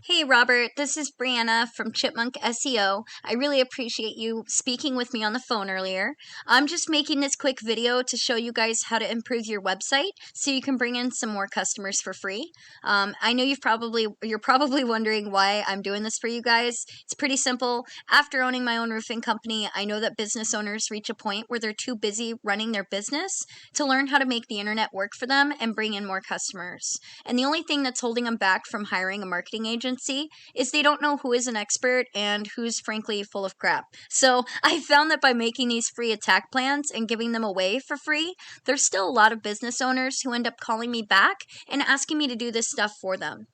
Hey Robert, this is Brianna from Chipmunk SEO. I really appreciate you speaking with me on the phone earlier. I'm just making this quick video to show you guys how to improve your website so you can bring in some more customers for free. I know you're probably wondering why I'm doing this for you guys. It's pretty simple. After owning my own roofing company, I know that business owners reach a point where they're too busy running their business to learn how to make the internet work for them and bring in more customers. And the only thing that's holding them back from hiring a marketing agency is they don't know who is an expert and who's frankly full of crap. So I found that by making these free attack plans and giving them away for free, there's still a lot of business owners who end up calling me back and asking me to do this stuff for them.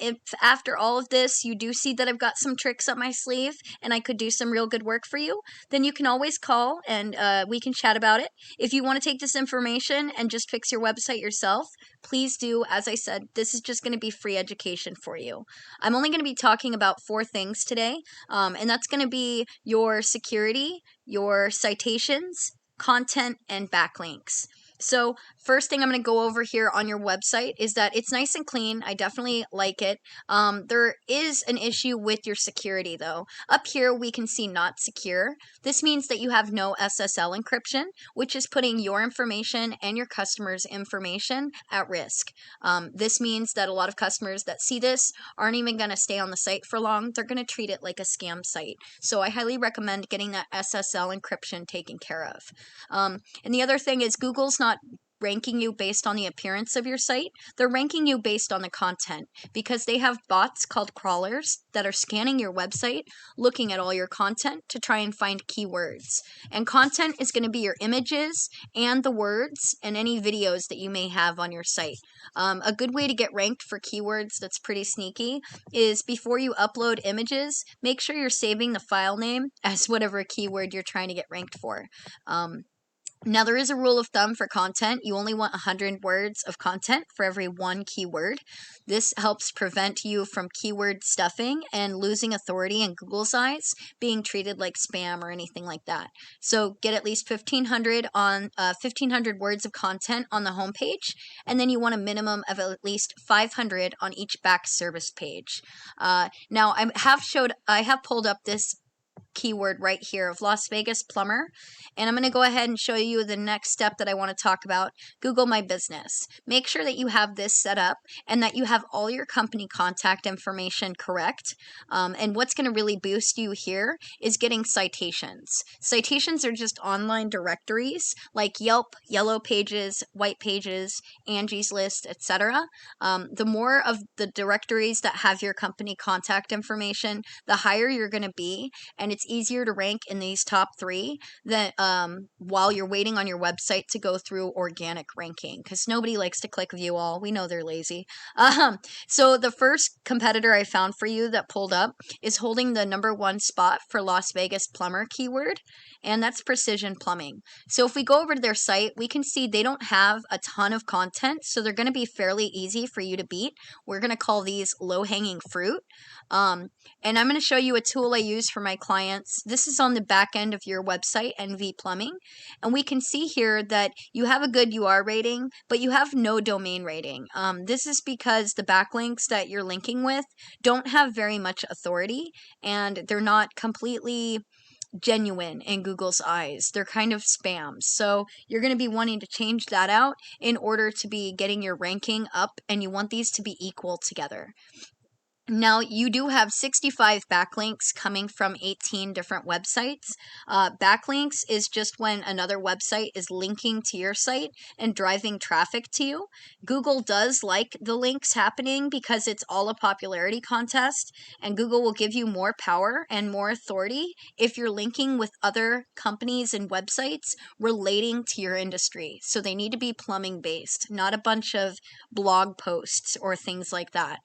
If after all of this you do see that I've got some tricks up my sleeve and I could do some real good work for you, then you can always call and we can chat about it. If you want to take this information and just fix your website yourself, please do. As I said, this is just going to be free education for you. I'm only going to be talking about 4 things today, and that's going to be your security, your citations, content, and backlinks. So first thing I'm going to go over here on your website is that it's nice and clean. I definitely like it. There is an issue with your security though. Up here we can see not secure. This means that you have no SSL encryption, which is putting your information and your customers' information at risk. This means that a lot of customers that see this aren't even going to stay on the site for long. They're going to treat it like a scam site. So I highly recommend getting that SSL encryption taken care of. And the other thing is Google's not ranking you based on the appearance of your site. They're ranking you based on the content because they have bots called crawlers that are scanning your website, looking at all your content to try and find keywords. And content is going to be your images and the words and any videos that you may have on your site. A good way to get ranked for keywords that's pretty sneaky is before you upload images, make sure you're saving the file name as whatever keyword you're trying to get ranked for. Now, there is a rule of thumb for content. You only want 100 words of content for every 1 keyword. This helps prevent you from keyword stuffing and losing authority in Google's eyes, being treated like spam or anything like that. So get at least 1,500 words of content on the homepage, and then you want a minimum of at least 500 on each back service page. Now, I have pulled up this keyword right here of Las Vegas plumber, and I'm going to go ahead and show you the next step that I want to talk about. Google My Business. Make sure that you have this set up and that you have all your company contact information correct. And what's going to really boost you here is getting citations. Citations are just online directories like Yelp, Yellow Pages, White Pages, Angie's List, etc. The more of the directories that have your company contact information, the higher you're going to be, and it's easier to rank in these top 3 than while you're waiting on your website to go through organic ranking, because nobody likes to click view all. We know they're lazy. So the first competitor I found for you that pulled up is holding the #1 spot for Las Vegas plumber keyword, and that's Precision Plumbing. So if we go over to their site, we can see they don't have a ton of content, so they're going to be fairly easy for you to beat. We're going to call these low-hanging fruit. And I'm going to show you a tool I use for my clients. This is on the back end of your website, NV Plumbing, and we can see here that you have a good UR rating, but you have no domain rating. This is because the backlinks that you're linking with don't have very much authority, and they're not completely genuine in Google's eyes. They're kind of spams. So you're going to be wanting to change that out in order to be getting your ranking up, and you want these to be equal together. Now, you do have 65 backlinks coming from 18 different websites. Backlinks is just when another website is linking to your site and driving traffic to you. Google does like the links happening because it's all a popularity contest, and Google will give you more power and more authority if you're linking with other companies and websites relating to your industry. So they need to be plumbing based, not a bunch of blog posts or things like that.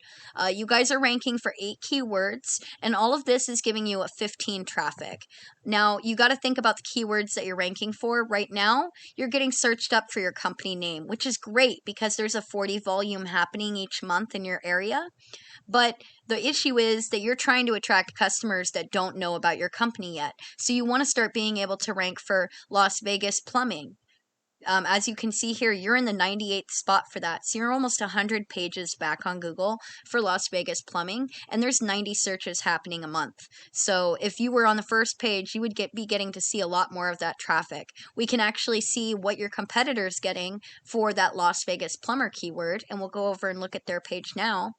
You guys are ranking for 8 keywords, and all of this is giving you a 15 traffic. Now, you got to think about the keywords that you're ranking for. Right now, you're getting searched up for your company name, which is great because there's a 40 volume happening each month in your area. But the issue is that you're trying to attract customers that don't know about your company yet. So you want to start being able to rank for Las Vegas plumbing. As you can see here, you're in the 98th spot for that. So you're almost 100 pages back on Google for Las Vegas plumbing, and there's 90 searches happening a month. So if you were on the first page, you would be getting to see a lot more of that traffic. We can actually see what your competitor's getting for that Las Vegas plumber keyword, and we'll go over and look at their page now.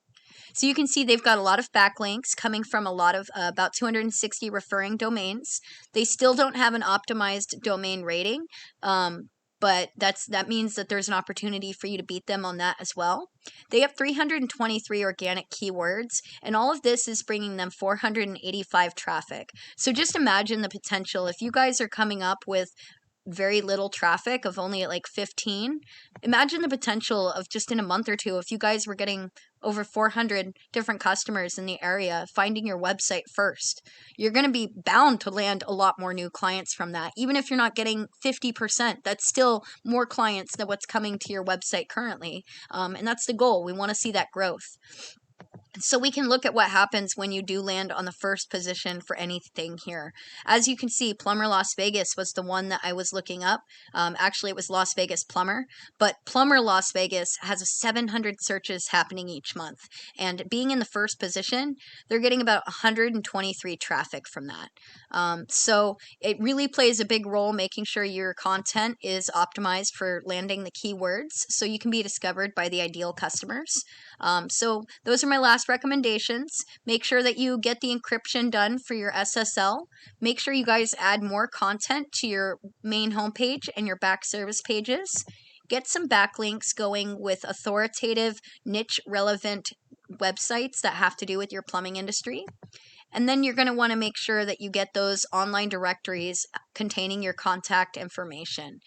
So you can see they've got a lot of backlinks coming from a lot of about 260 referring domains. They still don't have an optimized domain rating, but that means that there's an opportunity for you to beat them on that as well. They have 323 organic keywords, and all of this is bringing them 485 traffic. So just imagine the potential. If you guys are coming up with very little traffic of only like 15, imagine the potential of just in a month or two, if you guys were getting over 400 different customers in the area finding your website first, you're going to be bound to land a lot more new clients from that. Even if you're not getting 50%, that's still more clients than what's coming to your website currently. And that's the goal. We want to see that growth. So we can look at what happens when you do land on the first position for anything here. As you can see, Plumber Las Vegas was the one that I was looking up. Actually, it was Las Vegas Plumber, but Plumber Las Vegas has 700 searches happening each month. And being in the first position, they're getting about 123 traffic from that. So it really plays a big role making sure your content is optimized for landing the keywords so you can be discovered by the ideal customers. So those are my last recommendations. Make sure that you get the encryption done for your SSL. Make sure you guys add more content to your main homepage and your back service pages. Get some backlinks going with authoritative, niche relevant websites that have to do with your plumbing industry. And then you're going to want to make sure that you get those online directories containing your contact information.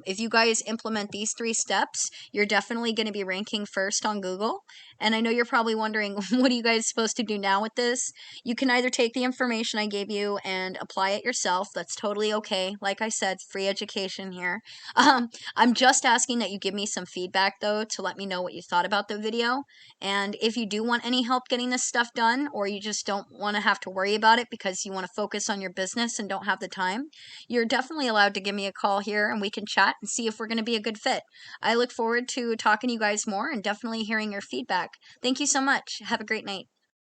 If you guys implement these 3 steps, you're definitely going to be ranking first on Google. And I know you're probably wondering, what are you guys supposed to do now with this? You can either take the information I gave you and apply it yourself. That's totally okay. Like I said, free education here. I'm just asking that you give me some feedback, though, to let me know what you thought about the video. And if you do want any help getting this stuff done, or you just don't want to have to worry about it because you want to focus on your business and don't have the time, you're definitely allowed to give me a call here and we can chat and see if we're going to be a good fit. I look forward to talking to you guys more and definitely hearing your feedback. Thank you so much. Have a great night.